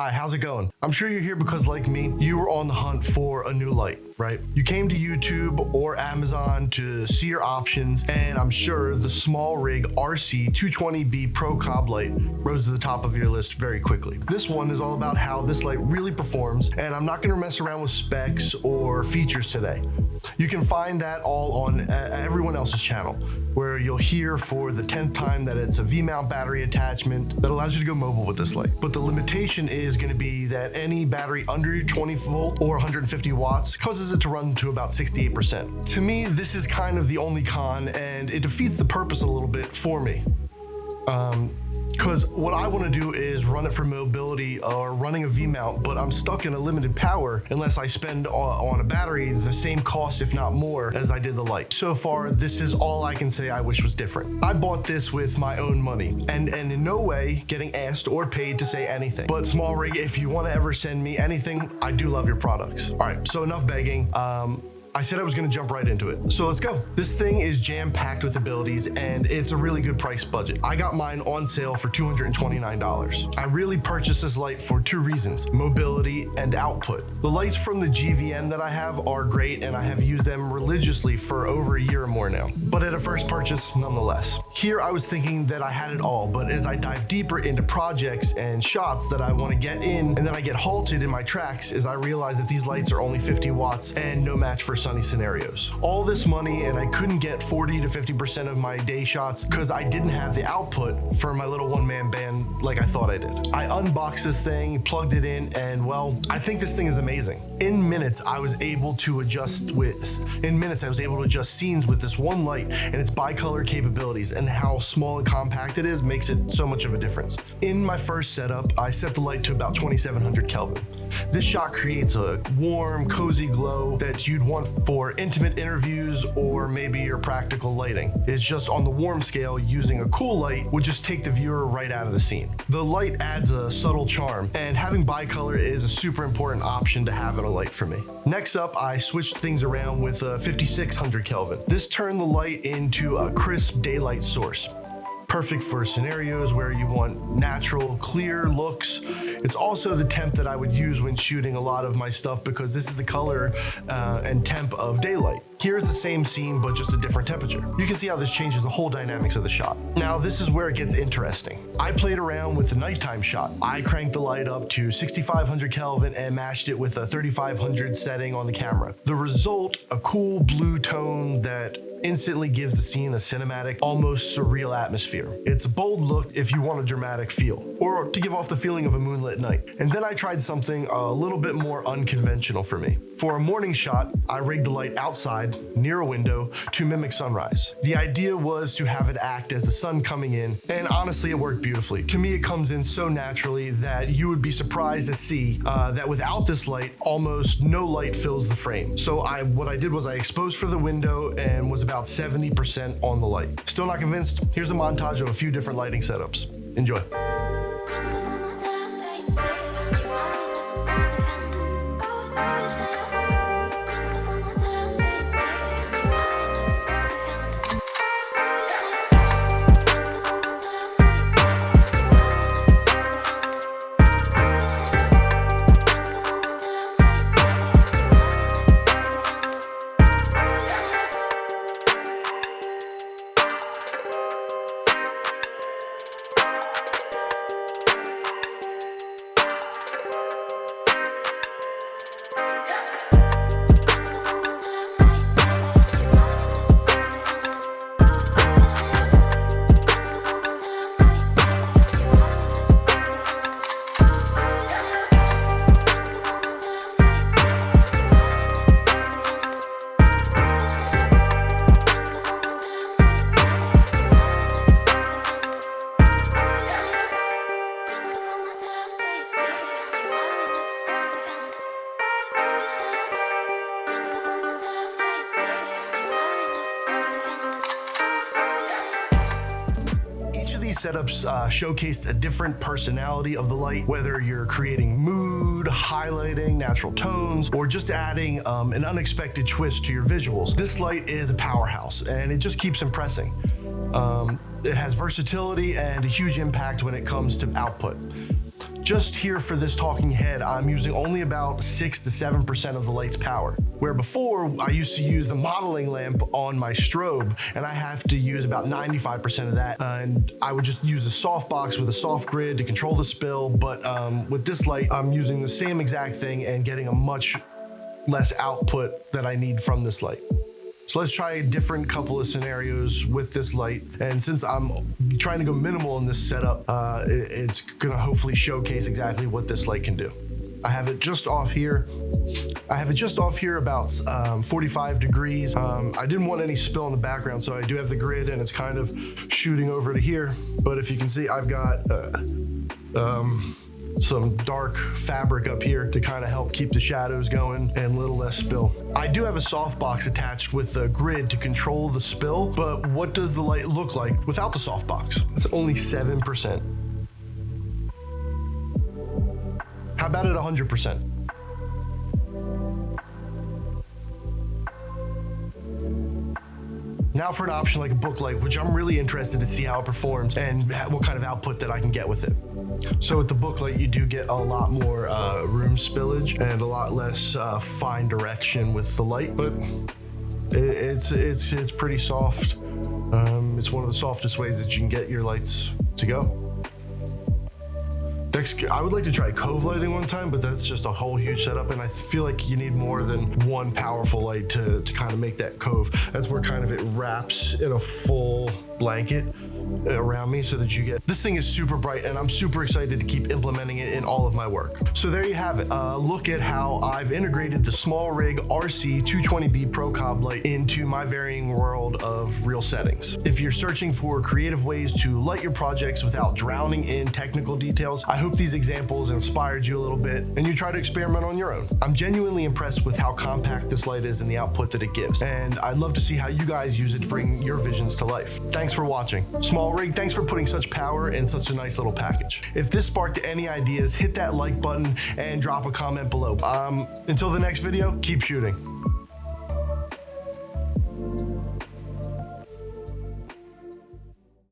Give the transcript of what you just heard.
Hi, how's it going? I'm sure you're here because, like me, you were on the hunt for a new light, right? You came to YouTube or Amazon to see your options, and I'm sure the SmallRig RC 220B Pro COB Light rose to the top of your list very quickly. This one is all about how this light really performs, and I'm not gonna mess around with specs or features today. You can find that all on everyone else's channel, where you'll hear for the 10th time that it's a V-mount battery attachment that allows you to go mobile with this light. But the limitation is going to be that any battery under 20 volt or 150 watts causes it to run to about 68%. To me, this is kind of the only con, and it defeats the purpose a little bit for me. Because what I want to do is run it for mobility or running a V-mount, but I'm stuck in a limited power unless I spend on a battery the same cost, if not more, as I did the light. So far, this is all I can say I wish was different. I bought this with my own money and in no way getting asked or paid to say anything. But SmallRig, if you want to ever send me anything, I do love your products. All right, so enough begging. I said I was gonna jump right into it. So let's go. This thing is jam-packed with abilities, and it's a really good price budget. I got mine on sale for $229. I really purchased this light for two reasons: mobility and output. The lights from the GVN that I have are great, and I have used them religiously for over a year or more now, but at a first purchase nonetheless. Here I was thinking that I had it all, but as I dive deeper into projects and shots that I wanna get in, and then I get halted in my tracks, is I realize that these lights are only 50 watts and no match for sunny scenarios. All this money, and I couldn't get 40 to 50% of my day shots because I didn't have the output for my little one-man band like I thought I did. I unboxed this thing, plugged it in, and well, I think this thing is amazing. In minutes, I was able to adjust scenes with this one light, and its bicolor capabilities and how small and compact it is makes it so much of a difference. In my first setup, I set the light to about 2700 Kelvin. This shot creates a warm, cozy glow that you'd want for intimate interviews or maybe your practical lighting. It's just on the warm scale, using a cool light would just take the viewer right out of the scene. The light adds a subtle charm, and having bicolor is a super important option to have in a light for me. Next up, I switched things around with 5600 Kelvin. This turned the light into a crisp daylight source. Perfect for scenarios where you want natural, clear looks. It's also the temp that I would use when shooting a lot of my stuff because this is the color and temp of daylight. Here's the same scene, but just a different temperature. You can see how this changes the whole dynamics of the shot. Now, this is where it gets interesting. I played around with the nighttime shot. I cranked the light up to 6500 Kelvin and matched it with a 3500 setting on the camera. The result, a cool blue tone that instantly gives the scene a cinematic, almost surreal atmosphere. It's a bold look if you want a dramatic feel, or to give off the feeling of a moonlit night. And then I tried something a little bit more unconventional for me. For a morning shot, I rigged the light outside, near a window, to mimic sunrise. The idea was to have it act as the sun coming in, and honestly, it worked beautifully. To me, it comes in so naturally that you would be surprised to see that without this light, almost no light fills the frame. So what I did was I exposed for the window and was about 70% on the light. Still not convinced? Here's a montage of a few different lighting setups. Enjoy. Setups showcase a different personality of the light, whether you're creating mood, highlighting natural tones, or just adding an unexpected twist to your visuals. This light is a powerhouse, and it just keeps impressing. It has versatility and a huge impact when it comes to output. Just here for this talking head, I'm using only about 6 to 7% of the light's power. Where before, I used to use the modeling lamp on my strobe, and I have to use about 95% of that. And I would just use a softbox with a soft grid to control the spill, but with this light, I'm using the same exact thing and getting a much less output that I need from this light. So let's try a different couple of scenarios with this light. And since I'm trying to go minimal in this setup, it's gonna hopefully showcase exactly what this light can do. I have it just off here. About 45 degrees. I didn't want any spill in the background, so I do have the grid and it's kind of shooting over to here. But if you can see, I've got some dark fabric up here to kind of help keep the shadows going and a little less spill. I do have a softbox attached with a grid to control the spill, but what does the light look like without the softbox? It's only 7%. How about at 100%? Now for an option like a book light, which I'm really interested to see how it performs and what kind of output that I can get with it. So with the book light, you do get a lot more room spillage and a lot less fine direction with the light, but it's pretty soft. It's one of the softest ways that you can get your lights to go. Next, I would like to try cove lighting one time, but that's just a whole huge setup, and I feel like you need more than one powerful light to kind of make that cove. That's where kind of it wraps in a full blanket around me so that you get, this thing is super bright and I'm super excited to keep implementing it in all of my work. So there you have it. Look at how I've integrated the SmallRig RC 220B Pro COB Light into my varying world of real settings. If you're searching for creative ways to light your projects without drowning in technical details, I hope these examples inspired you a little bit and you try to experiment on your own. I'm genuinely impressed with how compact this light is and the output that it gives, and I'd love to see how you guys use it to bring your visions to life. Thanks for watching. SmallRig, thanks for putting such power in such a nice little package. If this sparked any ideas, hit that like button and drop a comment below. Until the next video, keep shooting.